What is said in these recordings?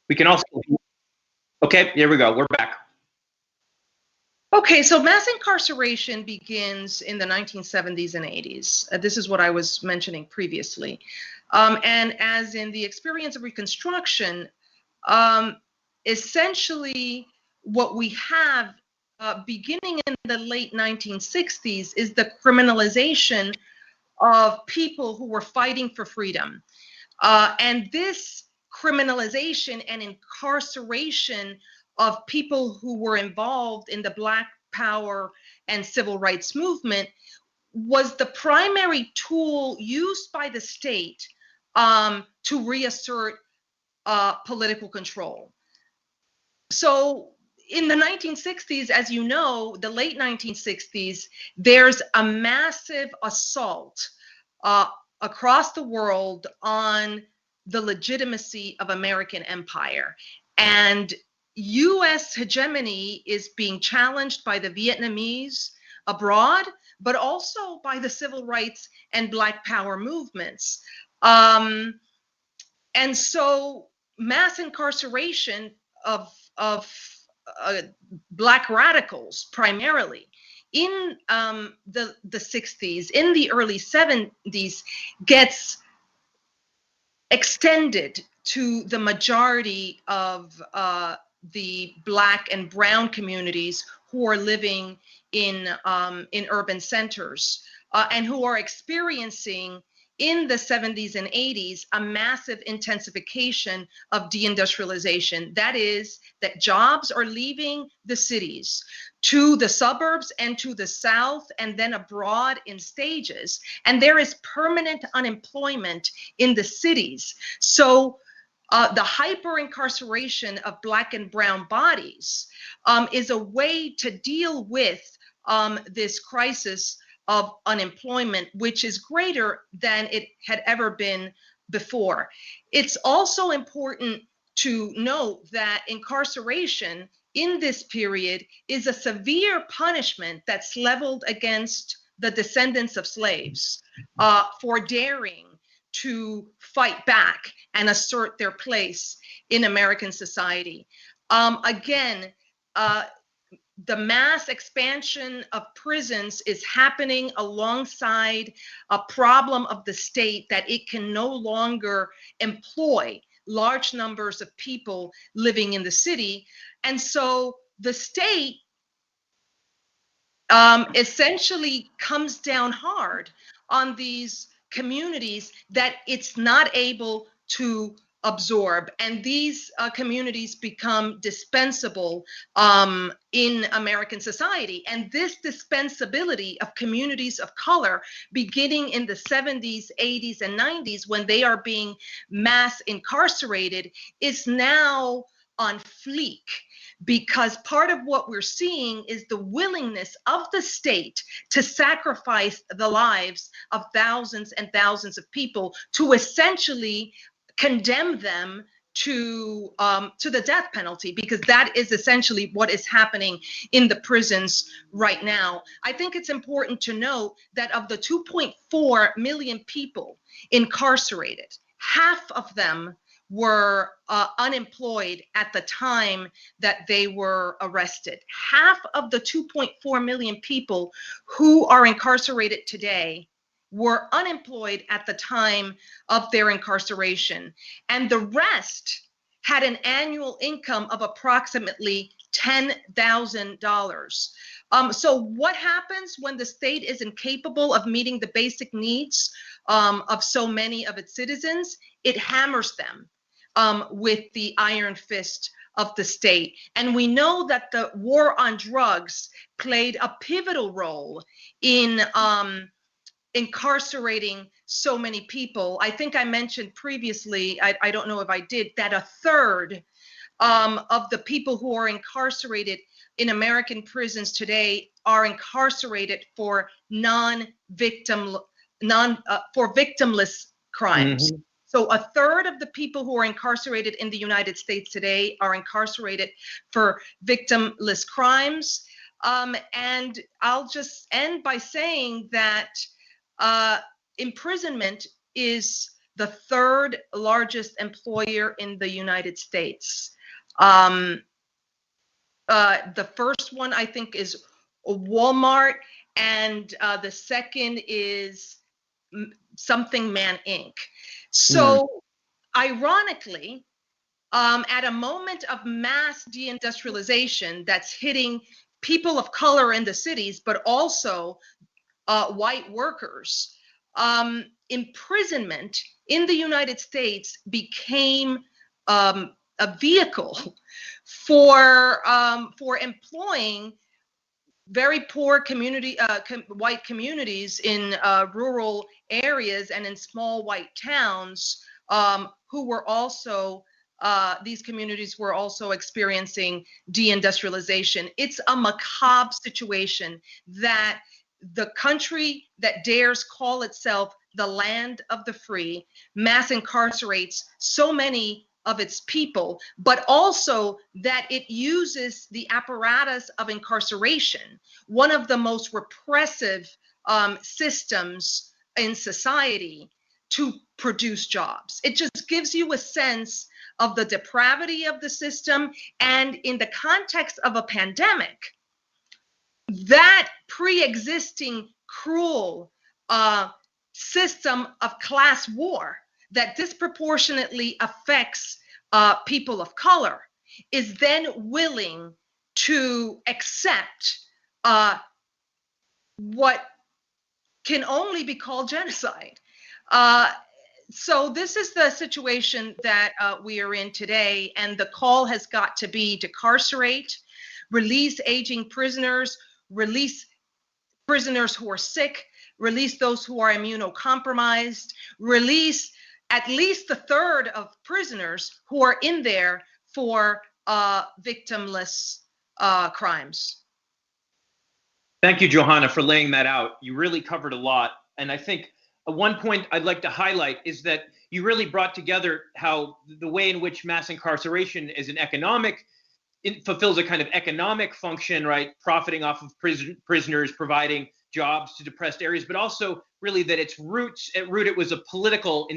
We can also, okay, here we go. We're back. Okay, so mass incarceration begins in the 1970s and 80s. This is what I was mentioning previously. And as in the experience of Reconstruction, um, essentially what we have beginning in the late 1960s is the criminalization of people who were fighting for freedom. And this criminalization and incarceration of people who were involved in the Black Power and civil rights movement was the primary tool used by the state to reassert political control. So in the 1960s, as you know, the late 1960s, there's a massive assault uh, across the world on the legitimacy of American empire. And US hegemony is being challenged by the Vietnamese abroad, but also by the civil rights and Black Power movements. Um, and so mass incarceration of uh, Black radicals primarily in the 60s, in the early 70s, gets extended to the majority of the Black and Brown communities who are living in urban centers and who are experiencing in the 70s and 80s a massive intensification of deindustrialization. That is, that jobs are leaving the cities to the suburbs and to the south and then abroad in stages. And there is permanent unemployment in the cities. So the hyper incarceration of Black and Brown bodies is a way to deal with this crisis of unemployment, which is greater than it had ever been before. It's also important to note that incarceration in this period is a severe punishment that's leveled against the descendants of slaves for daring to fight back and assert their place in American society. Again, the mass expansion of prisons is happening alongside a problem of the state that it can no longer employ large numbers of people living in the city. And so the state essentially comes down hard on these communities that it's not able to absorb. And these communities become dispensable in American society. And this dispensability of communities of color, beginning in the 70s, 80s, and 90s, when they are being mass incarcerated, is now on fleek, because part of what we're seeing is the willingness of the state to sacrifice the lives of thousands and thousands of people to essentially condemn them to the death penalty, because that is essentially what is happening in the prisons right now. I think it's important to note that of the 2.4 million people incarcerated, half of them were unemployed at the time that they were arrested. Half of the 2.4 million people who are incarcerated today were unemployed at the time of their incarceration. And the rest had an annual income of approximately $10,000. So what happens when the state is incapable of meeting the basic needs of so many of its citizens? It hammers them with the iron fist of the state. And we know that the war on drugs played a pivotal role in incarcerating so many people. I think I mentioned previously, I don't know if I did, that a third of the people who are incarcerated in American prisons today are incarcerated for for victimless crimes. Mhm. So a third of the people who are incarcerated in the United States today are incarcerated for victimless crimes. And I'll just end by saying that imprisonment is the third largest employer in the United States. The first one, I think, is Walmart, and the second is Something Man Inc. So, ironically, at a moment of mass deindustrialization that's hitting people of color in the cities, but also white workers, imprisonment in the United States became a vehicle for employing very poor white communities in rural areas and in small white towns, who were also these communities were also experiencing deindustrialization. It's a macabre situation that the country that dares call itself the land of the free mass incarcerates so many of its people, but also that it uses the apparatus of incarceration, one of the most repressive systems in society, to produce jobs. It just gives you a sense of the depravity of the system. And in the context of a pandemic, that pre-existing cruel system of class war that disproportionately affects people of color is then willing to accept what can only be called genocide. So this is the situation that we are in today, and the call has got to be decarcerate, release aging prisoners, release prisoners who are sick, release those who are immunocompromised, release at least a third of prisoners who are in there for victimless crimes. Thank you, Johanna, for laying that out. You really covered a lot. And I think one point I'd like to highlight is that you really brought together how the way in which mass incarceration is an economic, it fulfills a kind of economic function, right? Profiting off of prisoners, providing jobs to depressed areas, but also really that its roots, at root, it was a political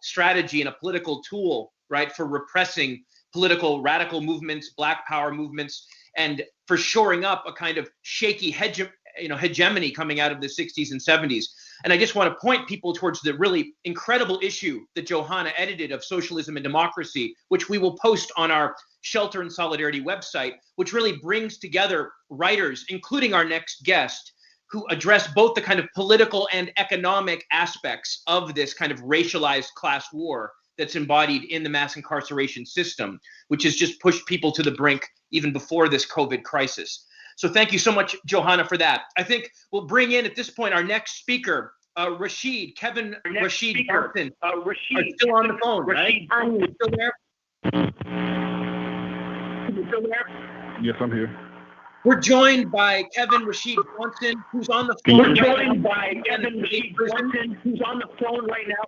strategy and a political tool, right? For repressing political radical movements, Black Power movements, and for shoring up a kind of shaky hegemony coming out of the 60s and 70s. And I just want to point people towards the really incredible issue that Johanna edited of Socialism and Democracy, which we will post on our Shelter in Solidarity website, which really brings together writers, including our next guest, who address both the kind of political and economic aspects of this kind of racialized class war that's embodied in the mass incarceration system, which has just pushed people to the brink even before this COVID crisis. So thank you so much, Johanna, for that. I think we'll bring in at this point our next speaker, Rashid, Kevin Rashid Johnson, are still on the phone, right? Are you still there? Still there? Yes, I'm here. We're joined by Kevin Rashid Johnson, who's on the phone. We're joined by Kevin Rashid Johnson, who's on the phone right now.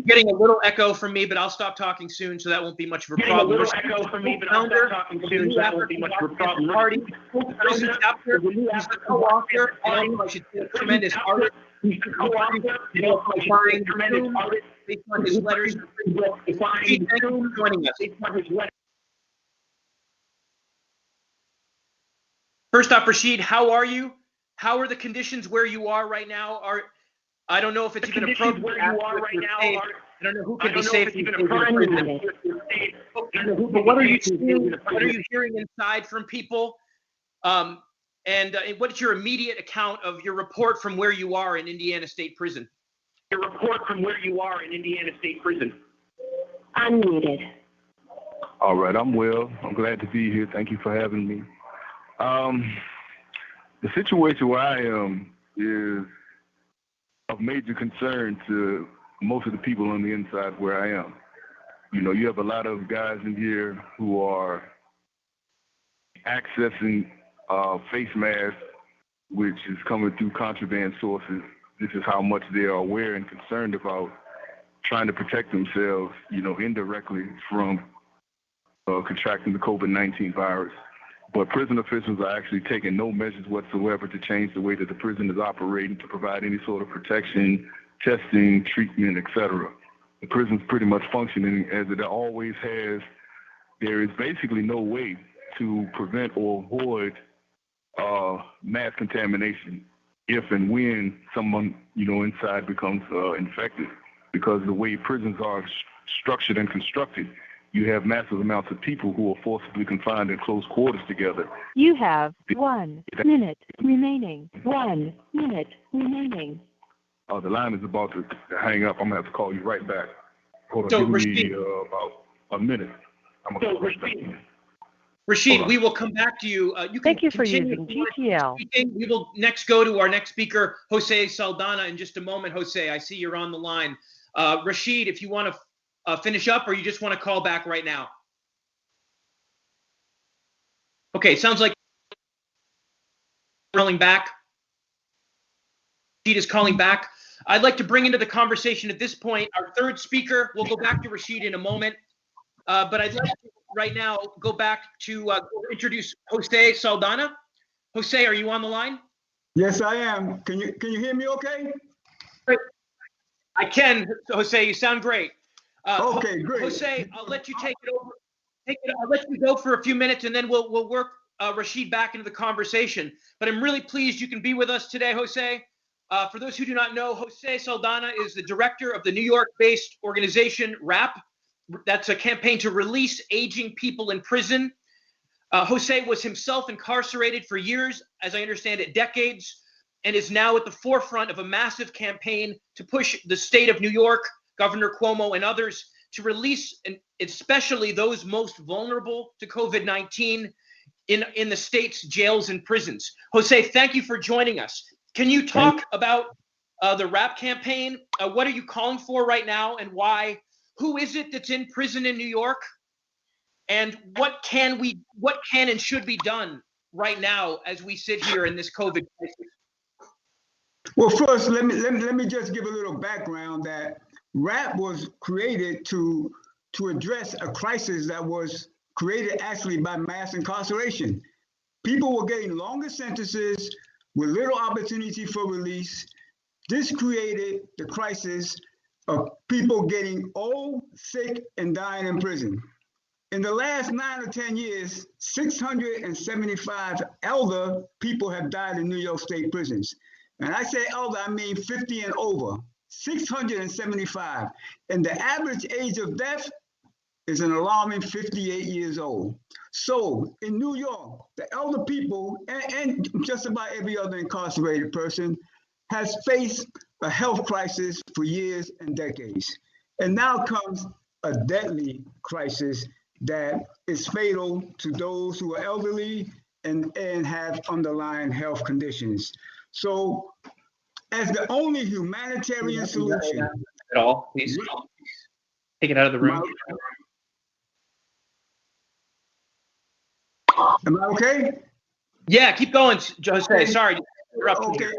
Getting a little echo from me, but I'll stop talking soon, so that won't be much of a problem. A little echo from me, but I'll stop talking soon, so that won't be much of a problem. Party, he's the co-author, and I should say a tremendous artist. He's the co-author, tremendous artist, based on his letters. Thank you for joining us. First off, Rashid, how are you? How are the conditions where you are right now? I don't know if it's even appropriate where you are right now. I don't know who can be safe even appropriate. But what are you seeing? What are you hearing inside from people? And what's your immediate account of your report from where you are in Indiana State Prison? Your report from where you are in Indiana State Prison. Unmuted. All right, I'm well. I'm glad to be here. Thank you for having me. The situation where I am is of major concern to most of the people on the inside where I am. You know, you have a lot of guys in here who are accessing face masks, which is coming through contraband sources. This is how much they are aware and concerned about trying to protect themselves, you know, indirectly from contracting the COVID-19 virus. But prison officials are actually taking no measures whatsoever to change the way that the prison is operating to provide any sort of protection testing, treatment, etc. The prison's pretty much functioning as it always has. There is basically no way to prevent or avoid mass contamination if and when someone, inside becomes infected. Because the way prisons are structured and constructed, you have massive amounts of people who are forcibly confined in close quarters together. You have 1 minute remaining. 1 minute remaining. The line is about to hang up. I'm going to have to call you right back. Hold on, So, give me Rashid, about a minute. I'm going to call right back. Rashid, we will come back to you. You can Thank you for continue using GTL. speaking. We will next go to our next speaker, Jose Saldana, in just a moment. Jose, I see you're on the line. Rashid, if you want to finish up, or you just want to call back right now? Okay, sounds like calling back. Rashid is calling back. I'd like to bring into the conversation at this point our third speaker. We'll go back to Rashid in a moment. But I'd like to right now go back to introduce Jose Saldana. Jose, are you on the line? Yes, I am. Can you hear me okay? I can, Jose. You sound great. Okay, great. Jose, I'll let you take it over. I'll let you go for a few minutes, and then we'll work Rashid back into the conversation. But I'm really pleased you can be with us today, Jose. For those who do not know, Jose Saldana is the director of the New York-based organization RAP. That's a campaign to release aging people in prison. Jose was himself incarcerated for years, as I understand it, decades, and is now at the forefront of a massive campaign to push the state of New York, Governor Cuomo, and others to release, and especially those most vulnerable to COVID-19 in the state's jails and prisons. Jose, thank you for joining us. Can you talk about the RAP campaign? What are you calling for right now, and why? Who is it that's in prison in New York? And what can and should be done right now as we sit here in this COVID crisis? Well, first, let me just give a little background that RAP was created to address a crisis that was created actually by mass incarceration. People were getting longer sentences with little opportunity for release. This created the crisis of people getting old, sick, and dying in prison. In the last 9 or 10 years, 675 elder people have died in New York State prisons. And I say elder, I mean 50 and over, 675. And the average age of death is an alarming 58 years old. So in New York, the elder people and just about every other incarcerated person has faced a health crisis for years and decades. And now comes a deadly crisis that is fatal to those who are elderly and have underlying health conditions. So as the only humanitarian solution. At all, please. Take it out of the room. Am I okay? Yeah, keep going, Jose. Sorry to interrupt you. Okay,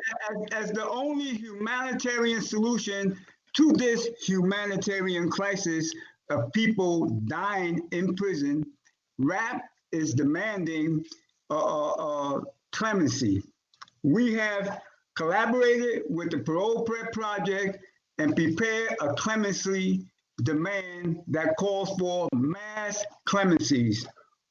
as the only humanitarian solution to this humanitarian crisis of people dying in prison, RAP is demanding clemency. We have collaborated with the Parole Prep Project and prepared a clemency demand that calls for mass clemencies.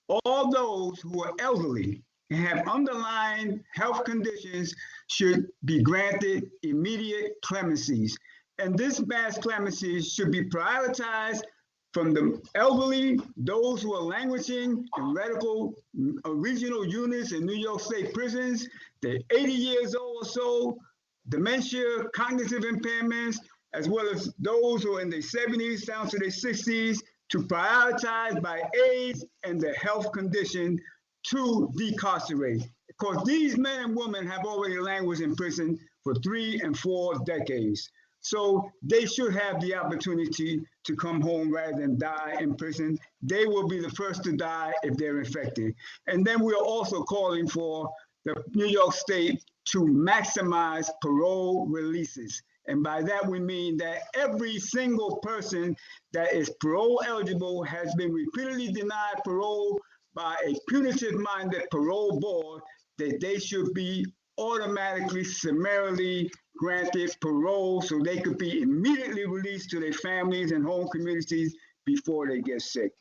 All those who are elderly and have underlying health conditions should be granted immediate clemencies. And this mass clemency should be prioritized from the elderly, those who are languishing in radical regional units in New York State prisons, they're 80 years old or so, dementia, cognitive impairments, as well as those who are in their 70s down to their 60s, to prioritize by age and their health condition to decarcerate. Because these men and women have already languished in prison for 3 and 4 decades. So they should have the opportunity to come home rather than die in prison. They will be the first to die if they're infected. And then we're also calling for the New York State to maximize parole releases. And by that, we mean that every single person that is parole eligible has been repeatedly denied parole by a punitive-minded parole board, that they should be automatically, summarily granted parole so they could be immediately released to their families and home communities before they get sick.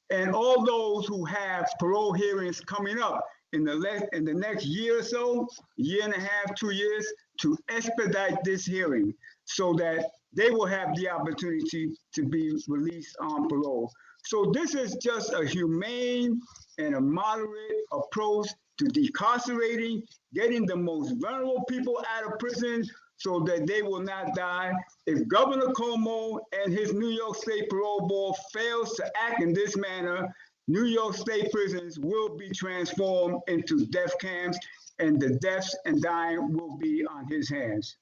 And all those who have parole hearings coming up in the next year or so, year and a half, 2 years, to expedite this hearing so that they will have the opportunity to be released on parole. So this is just a humane and a moderate approach to decarcerating, getting the most vulnerable people out of prison so that they will not die. If Governor Cuomo and his New York State Parole Board fails to act in this manner, New York State prisons will be transformed into death camps, and the deaths and dying will be on his hands.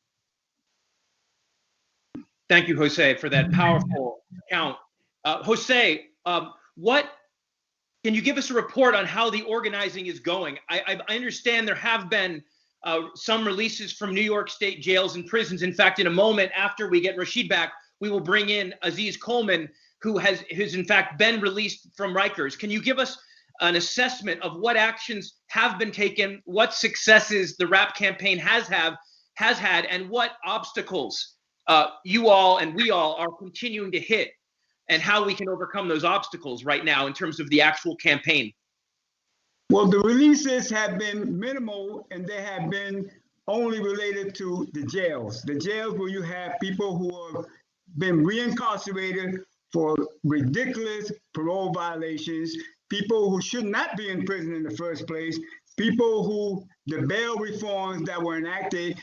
Thank you, Jose, for that powerful account. Jose, what can you give us a report on how the organizing is going? I understand there have been some releases from New York State jails and prisons. In fact, in a moment after we get Rashid back, we will bring in Aziz Coleman, who has in fact been released from Rikers. Can you give us an assessment of what actions have been taken, what successes the RAP campaign has had, and what obstacles you all and we all are continuing to hit, and how we can overcome those obstacles right now in terms of the actual campaign? Well, the releases have been minimal, and they have been only related to the jails where you have people who have been reincarcerated for ridiculous parole violations, people who should not be in prison in the first place, people who the bail reforms that were enacted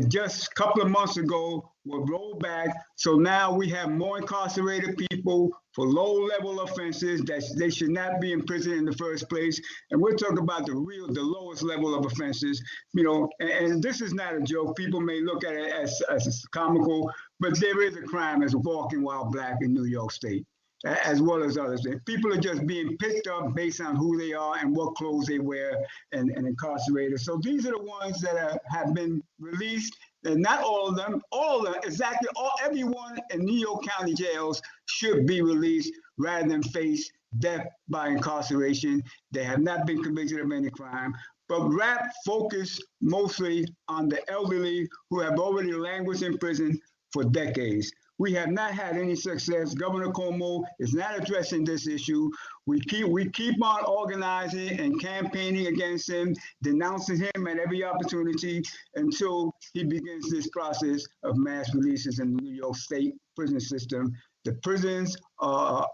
just a couple of months ago were rolled back. So now we have more incarcerated people for low-level offenses that they should not be in prison in the first place. And we're talking about the lowest level of offenses, and this is not a joke. People may look at it as comical, but there is a crime as walking while black in New York State, as well as others. People are just being picked up based on who they are and what clothes they wear and incarcerated. So these are the ones that have been released. And not all of them, exactly everyone in New York County jails should be released rather than face death by incarceration. They have not been convicted of any crime. But RAP focused mostly on the elderly who have already languished in prison for decades. We have not had any success. Governor Cuomo is not addressing this issue. We keep on organizing and campaigning against him, denouncing him at every opportunity until he begins this process of mass releases in the New York State prison system. The prisons are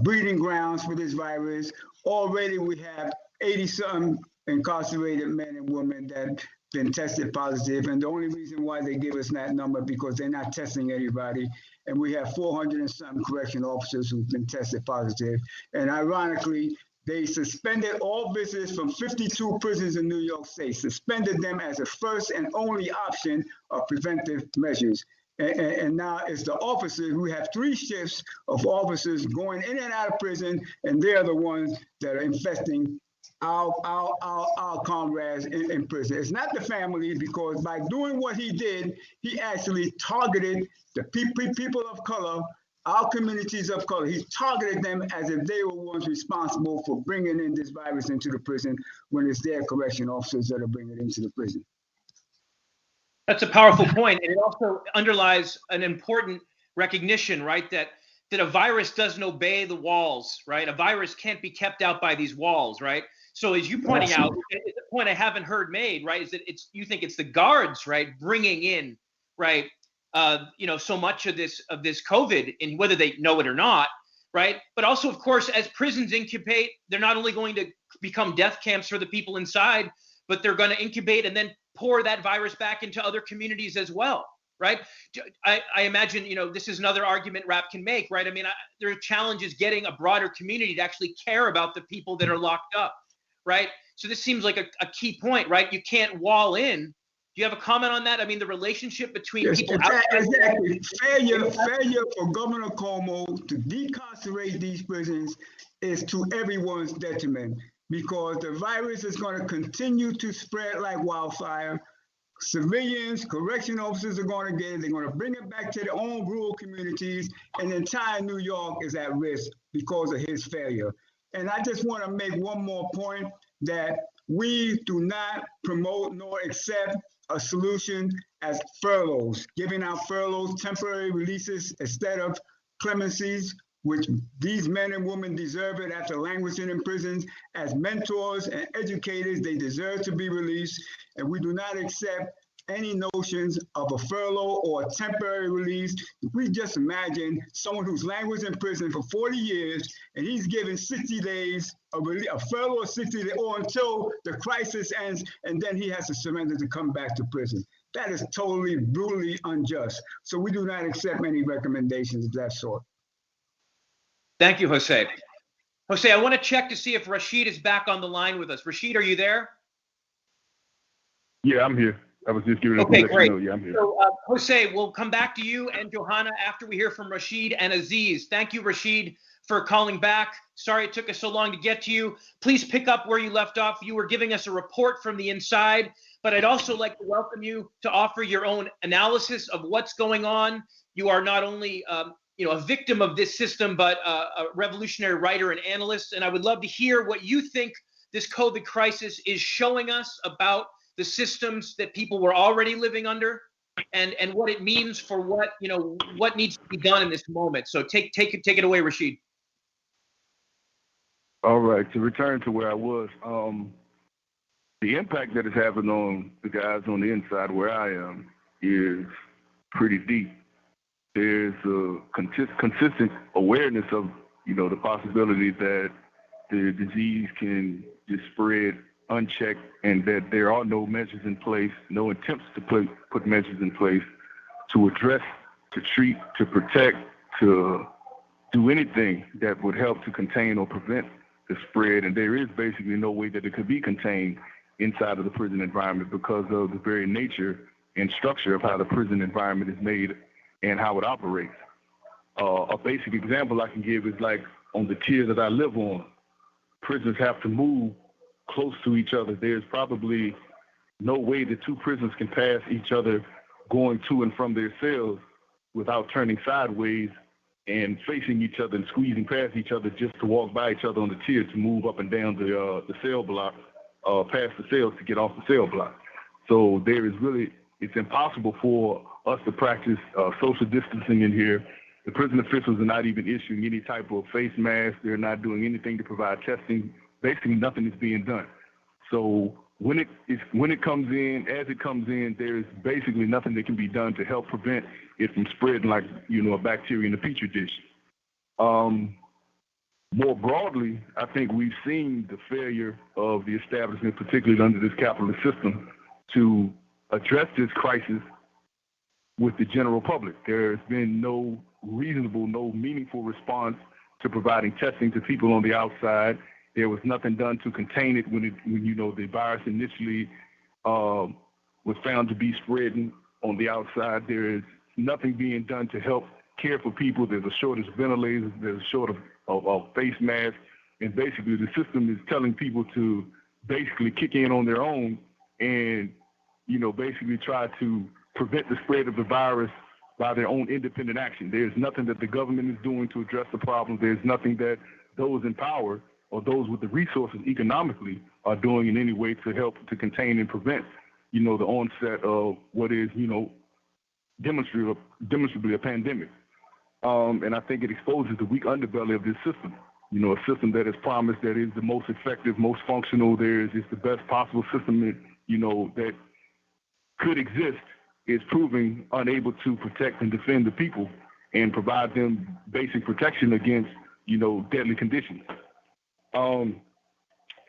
breeding grounds for this virus. Already we have 80-something incarcerated men and women that been tested positive, and the only reason why they give us that number because they're not testing everybody. And we have 400 and something correctional officers who've been tested positive. And ironically, they suspended all visits from 52 prisons in New York State, suspended them as a first and only option of preventive measures. And now it's the officers. We have 3 shifts of officers going in and out of prison, and they're the ones that are infesting our comrades in prison. It's not the families, because by doing what he did, he actually targeted the people of color, our communities of color. He targeted them as if they were ones responsible for bringing in this virus into the prison when it's their correction officers that are bringing it into the prison. That's a powerful point, and it also underlies an important recognition, right? That a virus doesn't obey the walls, right? A virus can't be kept out by these walls, right? So as you pointing out, the point I haven't heard made, right, is that you think it's the guards, right, bringing in, right, so much of this COVID, and whether they know it or not, right? But also, of course, as prisons incubate, they're not only going to become death camps for the people inside, but they're going to incubate and then pour that virus back into other communities as well, right? I imagine, this is another argument RAP can make, right? I mean, there are challenges getting a broader community to actually care about the people that are locked up, right? So this seems like a key point, right? You can't wall in. Do you have a comment on that? I mean, the relationship between people outside. Exactly. Failure for Governor Cuomo to decarcerate these prisons is to everyone's detriment, because the virus is going to continue to spread like wildfire. Civilians, correction officers are going to get it. They're going to bring it back to their own rural communities, and the entire New York is at risk because of his failure. And I just want to make one more point, that we do not promote nor accept a solution as furloughs, giving out furloughs, temporary releases instead of clemencies, which these men and women deserve it after languishing in prisons. As mentors and educators, they deserve to be released, and we do not accept any notions of a furlough or a temporary release. We just imagine someone who's languished in prison for 40 years and he's given 60 days of a furlough of 60 days or until the crisis ends, and then he has to surrender to come back to prison. That is totally, brutally unjust. So we do not accept any recommendations of that sort. Thank you, Jose. Jose, I want to check to see if Rashid is back on the line with us. Rashid, are you there? Yeah, I'm here. I was just giving Okay, great. Yeah, I'm here. So, Jose, we'll come back to you and Johanna after we hear from Rashid and Aziz. Thank you, Rashid, for calling back. Sorry it took us so long to get to you. Please pick up where you left off. You were giving us a report from the inside, but I'd also like to welcome you to offer your own analysis of what's going on. You are not only a victim of this system, but a revolutionary writer and analyst. And I would love to hear what you think this COVID crisis is showing us about the systems that people were already living under, and what it means for what needs to be done in this moment. So take it away, Rashid. All right, to return to where I was, the impact that has happened on the guys on the inside where I am is pretty deep. There's a consistent awareness of, the possibility that the disease can just spread unchecked, and that there are no measures in place, no attempts to put measures in place to address, to treat, to protect, to do anything that would help to contain or prevent the spread. And there is basically no way that it could be contained inside of the prison environment because of the very nature and structure of how the prison environment is made and how it operates. A basic example I can give is like on the tier that I live on, prisoners have to move close to each other. There's probably no way that two prisoners can pass each other going to and from their cells without turning sideways and facing each other and squeezing past each other just to walk by each other on the tier to move up and down the cell block, past the cells to get off the cell block. So it's impossible for us to practice social distancing in here. The prison officials are not even issuing any type of face mask. They're not doing anything to provide testing. Basically, nothing is being done. So when it comes in, as it comes in, there's basically nothing that can be done to help prevent it from spreading like, a bacteria in a petri dish. More broadly, I think we've seen the failure of the establishment, particularly under this capitalist system, to address this crisis with the general public. There's been no reasonable, no meaningful response to providing testing to people on the outside. There was nothing done to contain it when the virus initially was found to be spreading on the outside. There is nothing being done to help care for people. There's a shortage of ventilators. There's a shortage of face masks. And basically the system is telling people to basically kick in on their own and, basically try to prevent the spread of the virus by their own independent action. There's nothing that the government is doing to address the problem. There's nothing that those in power or those with the resources economically are doing in any way to help to contain and prevent, the onset of what is, demonstrably a pandemic. And I think it exposes the weak underbelly of this system, a system that has promised that is the most effective, most functional, it's the best possible system that could exist, is proving unable to protect and defend the people and provide them basic protection against, deadly conditions.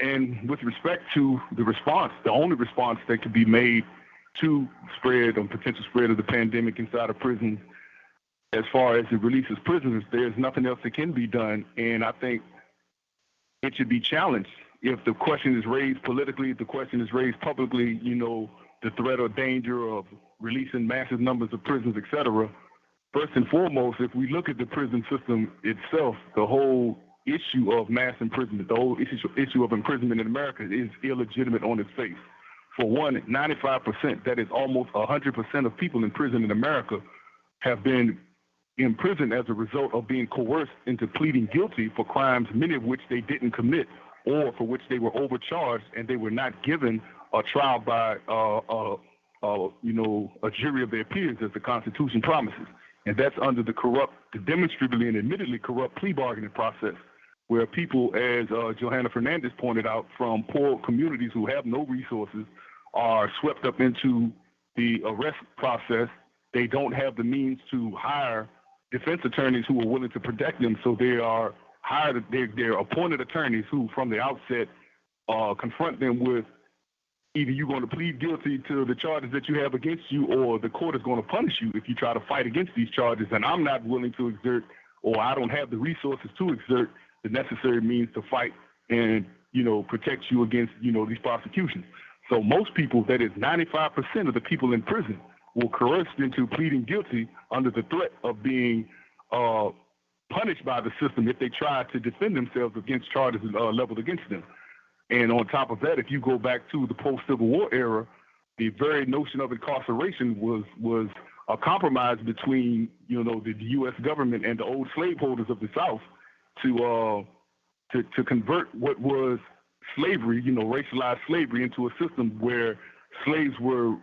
And with respect to the response, the only response that could be made to spread or potential spread of the pandemic inside of prisons, as far as it releases prisoners, there's nothing else that can be done. And I think it should be challenged. If the question is raised politically, if the question is raised publicly, the threat or danger of releasing massive numbers of prisoners, et cetera. First and foremost, if we look at the prison system itself, the whole issue of mass imprisonment, the whole issue of imprisonment in America is illegitimate on its face. For one, 95%, that is almost 100% of people in prison in America have been imprisoned as a result of being coerced into pleading guilty for crimes, many of which they didn't commit or for which they were overcharged and they were not given a trial by a jury of their peers, as the Constitution promises. And that's under the demonstrably and admittedly corrupt plea bargaining process, where people, as Johanna Fernandez pointed out, from poor communities who have no resources are swept up into the arrest process. They don't have the means to hire defense attorneys who are willing to protect them, so they are hired. They're appointed attorneys who, from the outset, confront them with either you're going to plead guilty to the charges that you have against you, or the court is going to punish you if you try to fight against these charges. And I'm not willing to exert, or I don't have the resources to exert the necessary means to fight and, protect you against, these prosecutions. So most people, that is 95% of the people in prison, were coerced into pleading guilty under the threat of being punished by the system if they try to defend themselves against charges leveled against them. And on top of that, if you go back to the post-Civil War era, the very notion of incarceration was a compromise between, the U.S. government and the old slaveholders of the South to convert what was slavery, racialized slavery, into a system where slaves were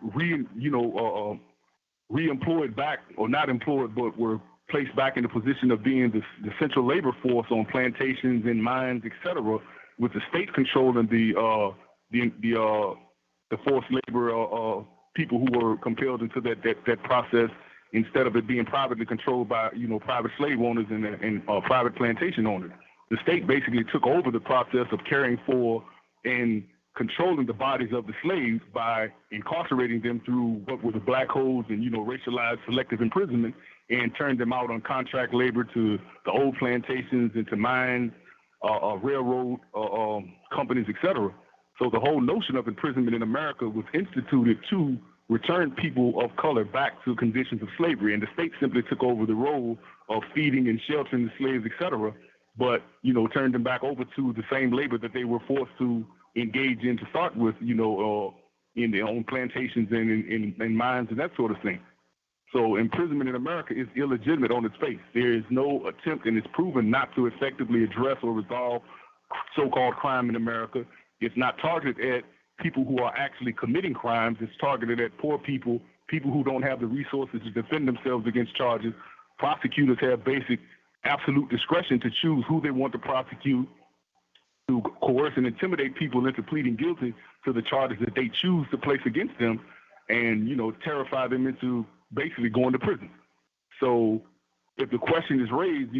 re-employed back, or not employed, but were placed back in the position of being the central labor force on plantations and mines, etc., with the state controlling the forced labor people who were compelled into that process, instead of it being privately controlled by private slave owners and private plantation owners. The state basically took over the process of caring for and controlling the bodies of the slaves by incarcerating them through what were the black holes and racialized selective imprisonment, and turned them out on contract labor to the old plantations and to mines, railroad companies, etc. So the whole notion of imprisonment in America was instituted to return people of color back to conditions of slavery, and the state simply took over the role of feeding and sheltering the slaves, etc., but turned them back over to the same labor that they were forced to engage in to start with, in their own plantations and in mines and that sort of thing. So imprisonment in America is illegitimate on its face. There is no attempt, and it's proven not to effectively address or resolve so-called crime in America. It's not targeted at people who are actually committing crimes. It's targeted at poor people, people who don't have the resources to defend themselves against charges. Prosecutors have basic absolute discretion to choose who they want to prosecute, to coerce and intimidate people into pleading guilty to the charges that they choose to place against them, and terrify them into basically going to prison. So if the question is raised,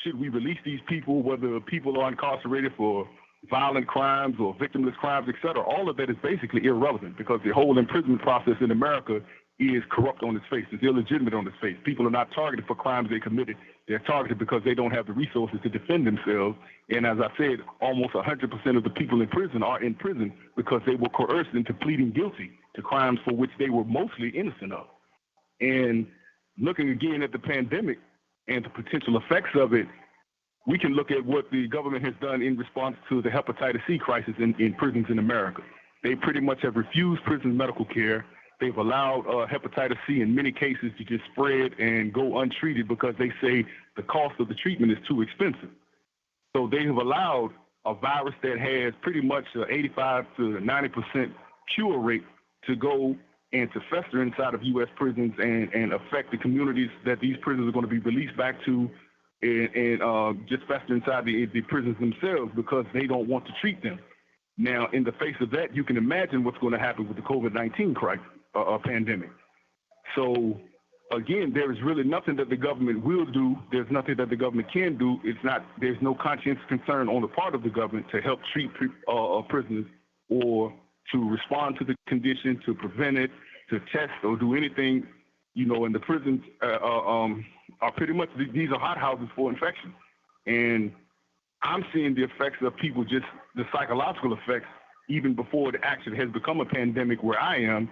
should we release these people, whether people are incarcerated for violent crimes or victimless crimes, etc., all of that is basically irrelevant, because the whole imprisonment process in America is corrupt on its face. It's illegitimate on its face. People are not targeted for crimes they committed. They're targeted because they don't have the resources to defend themselves. And as I said, almost 100% of the people in prison are in prison because they were coerced into pleading guilty to crimes for which they were mostly innocent of. And looking again at the pandemic and the potential effects of it, we can look at what the government has done in response to the hepatitis C crisis in prisons in America. They pretty much have refused prison medical care. They've allowed hepatitis C in many cases to just spread and go untreated because they say the cost of the treatment is too expensive. So they have allowed a virus that has pretty much 85 to 90% cure rate to go and to fester inside of U.S. prisons and affect the communities that these prisoners are going to be released back to, and just fester inside the prisons themselves because they don't want to treat them. Now, in the face of that, you can imagine what's going to happen with the COVID-19 crisis, pandemic. So, again, there is really nothing that the government will do. There's nothing that the government can do. There's no conscientious concern on the part of the government to help treat prisoners or to respond to the condition, to prevent it, to test or do anything. And the prisons are pretty much, these are hothouses for infection. And I'm seeing the effects of people, just the psychological effects, even before it actually has become a pandemic where I am.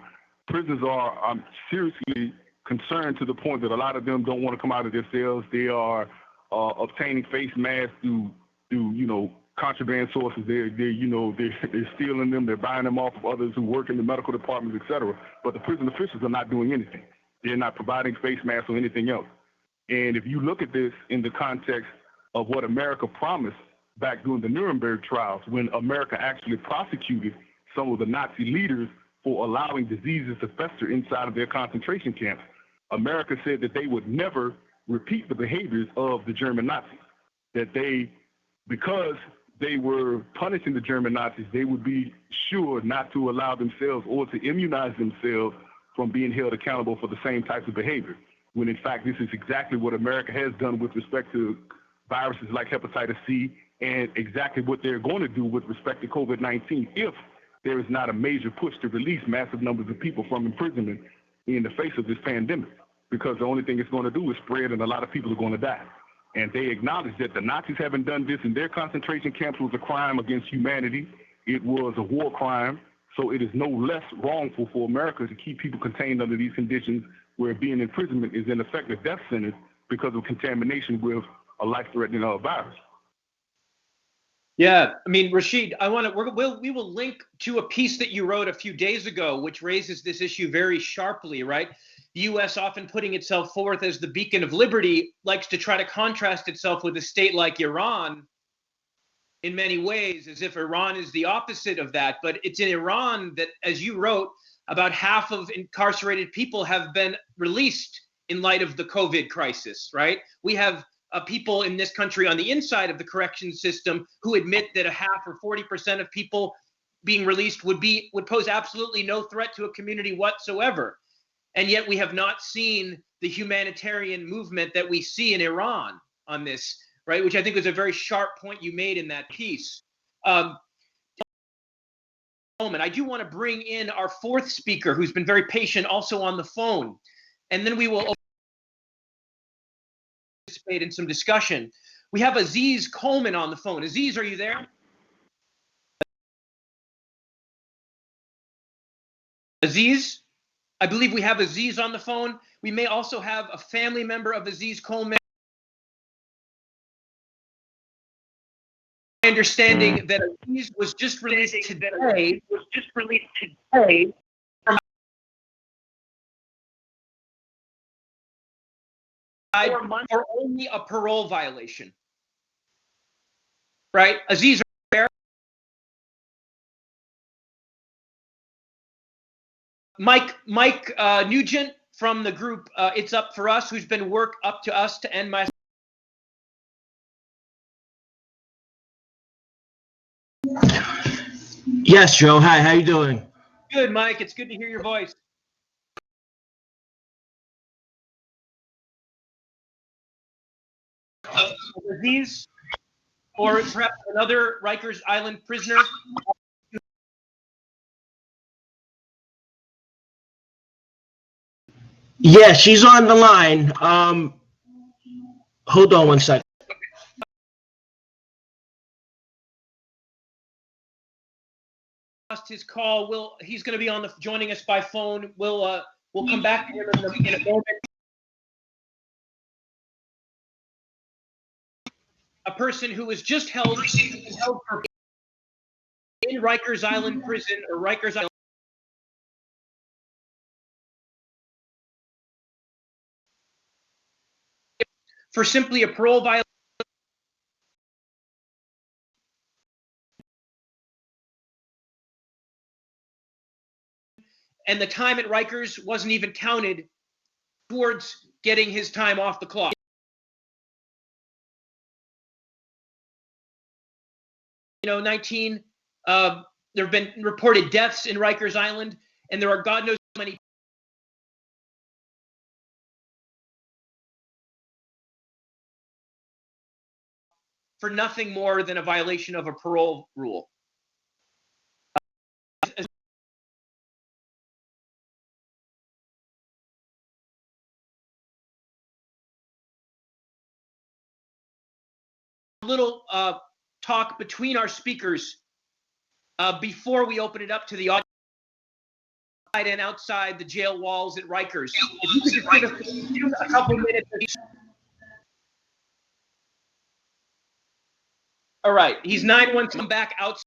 Prisons are seriously concerned to the point that a lot of them don't want to come out of their cells. They are obtaining face masks through contraband sources. They're stealing them. They're buying them off of others who work in the medical departments, etc. But the prison officials are not doing anything. They're not providing face masks or anything else. And if you look at this in the context of what America promised back during the Nuremberg trials, when America actually prosecuted some of the Nazi leaders for allowing diseases to fester inside of their concentration camps, America said that they would never repeat the behaviors of the German Nazis, that because they were punishing the German Nazis, they would be sure not to allow themselves or to immunize themselves from being held accountable for the same types of behavior. When in fact, this is exactly what America has done with respect to viruses like hepatitis C, and exactly what they're going to do with respect to COVID-19 if there is not a major push to release massive numbers of people from imprisonment in the face of this pandemic. Because the only thing it's going to do is spread, and a lot of people are going to die. And they acknowledge that the Nazis having done this in their concentration camps was a crime against humanity. It was a war crime. So it is no less wrongful for America to keep people contained under these conditions where being in imprisonment is in effect a death sentence because of contamination with a life-threatening virus. Yeah, I mean, Rashid, we will link to a piece that you wrote a few days ago, which raises this issue very sharply, right? The U.S., often putting itself forth as the beacon of liberty, likes to try to contrast itself with a state like Iran in many ways, as if Iran is the opposite of that. But it's in Iran that, as you wrote, about half of incarcerated people have been released in light of the COVID crisis, right? We have people in this country on the inside of the correction system who admit that a half or 40% of people being released would pose absolutely no threat to a community whatsoever. And yet we have not seen the humanitarian movement that we see in Iran on this, right? Which I think was a very sharp point you made in that piece. I do want to bring in our fourth speaker, who's been very patient, also on the phone. And then we will participate in some discussion. We have Aziz Coleman on the phone. Aziz, are you there? Aziz? I believe we have Aziz on the phone. We may also have a family member of Aziz Coleman. My understanding that Aziz was just released today. For only a parole violation. Right? Aziz, are you there? Mike Nugent from the group It's Up For Us, who's been up to us to end my. Yes, Joe. Hi, how you doing? Good, Mike. It's good to hear your voice. Aziz, or perhaps another Rikers Island prisoner. Yeah, she's on the line. Hold on one second. Lost his call. He's going to be joining us by phone. We'll come back to him in a moment. A person who was just held in Rikers Island prison, or Rikers Island, for simply a parole violation. And the time at Rikers wasn't even counted towards getting his time off the clock. You know, 19, there have been reported deaths in Rikers Island, and there are God knows how many. For nothing more than a violation of a parole rule. A little talk between our speakers before we open it up to the audience and outside the jail walls at Rikers. If you could just give us a couple minutes. All right, he's 9-1. Come back outside.